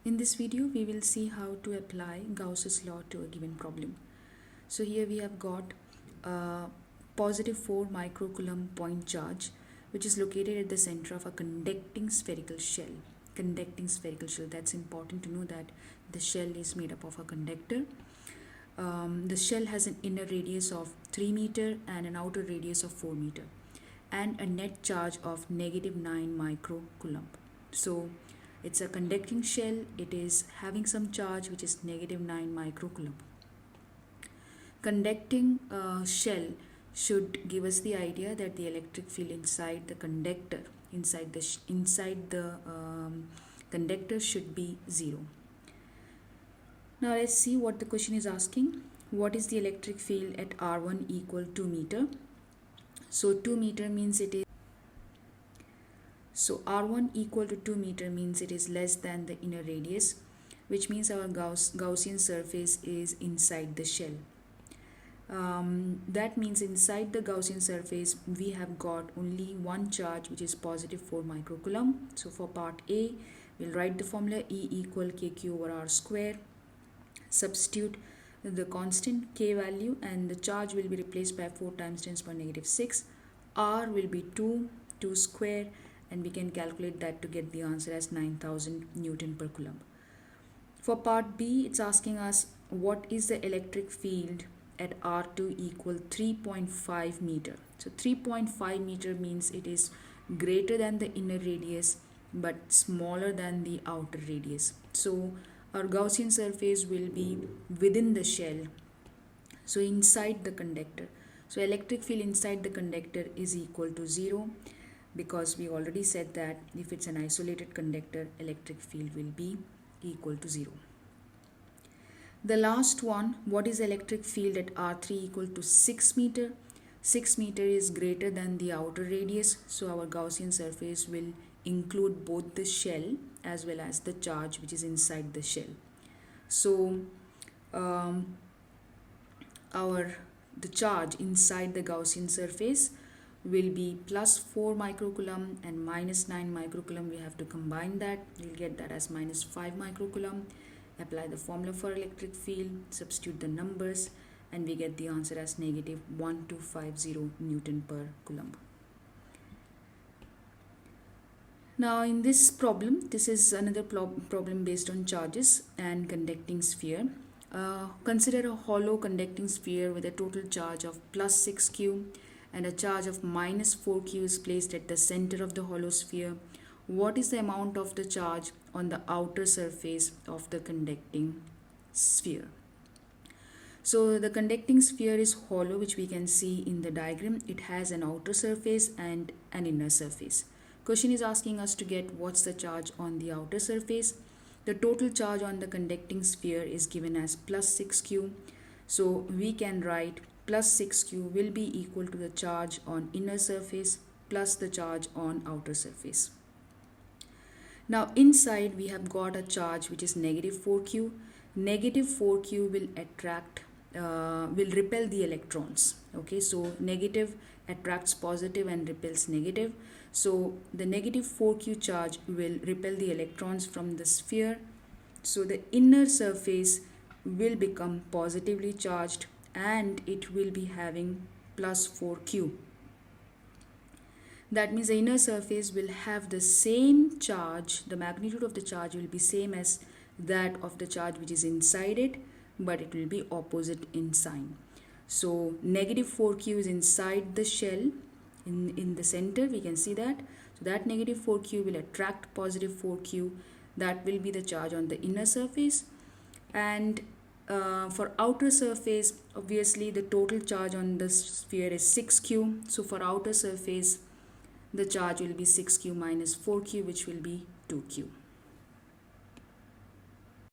In this video, we will see how to apply Gauss's law to a given problem. So here we have got a positive 4 microcoulomb point charge, which is located at the center of a conducting spherical shell. That's important to know that the shell is made up of a conductor. The shell has an inner radius of 3 meter and an outer radius of 4 meter, and a net charge of negative 9 microcoulomb. So it's a conducting shell. It is having some charge which is negative 9 microcoulomb. Conducting shell should give us the idea that the electric field inside the conductor, inside the conductor should be 0. Now let's see what the question is asking. What is the electric field at R1 equal 2 meter? So 2 meter means it is So R1 equal to 2 meter means it is less than the inner radius, which means our Gaussian surface is inside the shell. That means inside the Gaussian surface we have got only one charge, which is positive 4 microcoulomb. So for part A, we'll write the formula E equal kq over r square. Substitute the constant k value and the charge will be replaced by 4 times 10 to the power negative 6. R will be 2 square, and we can calculate that to get the answer as 9000 Newton per coulomb. For part B, it's asking us what is the electric field at R2 equal 3.5 meter. So 3.5 meter means it is greater than the inner radius but smaller than the outer radius. So our Gaussian surface will be within the shell, so inside the conductor. So electric field inside the conductor is equal to 0, because we already said that if it's an isolated conductor, electric field will be equal to 0. The last one, what is electric field at R3 equal to 6 meter? 6 meter is greater than the outer radius, so our Gaussian surface will include both the shell as well as the charge which is inside the shell. So the charge inside the Gaussian surface will be plus 4 microcoulomb and minus 9 microcoulomb. We have to combine that. We'll get that as minus 5 microcoulomb. Apply the formula for electric field, substitute the numbers, and we get the answer as negative 1250 Newton per coulomb. Now in this problem, this is another problem based on charges and conducting sphere. Consider a hollow conducting sphere with a total charge of plus 6q and a charge of minus 4q is placed at the center of the hollow sphere. What is the amount of the charge on the outer surface of the conducting sphere? So the conducting sphere is hollow, which we can see in the diagram. It has an outer surface and an inner surface. Question is asking us to get what's the charge on the outer surface. The total charge on the conducting sphere is given as plus 6q. So we can write plus 6q will be equal to the charge on inner surface plus the charge on outer surface. Now inside we have got a charge which is negative 4q. Negative 4q will repel the electrons. Okay, so negative attracts positive and repels negative. So the negative 4q charge will repel the electrons from the sphere. So the inner surface will become positively charged and it will be having plus 4q. That means the inner surface will have the same charge, the magnitude of the charge will be same as that of the charge which is inside it, but it will be opposite in sign. So negative 4q is inside the shell in the center, we can see that. So that negative 4q will attract positive 4q, that will be the charge on the inner surface. And for outer surface, obviously the total charge on the sphere is 6q. So for outer surface, the charge will be 6q minus 4q, which will be 2q.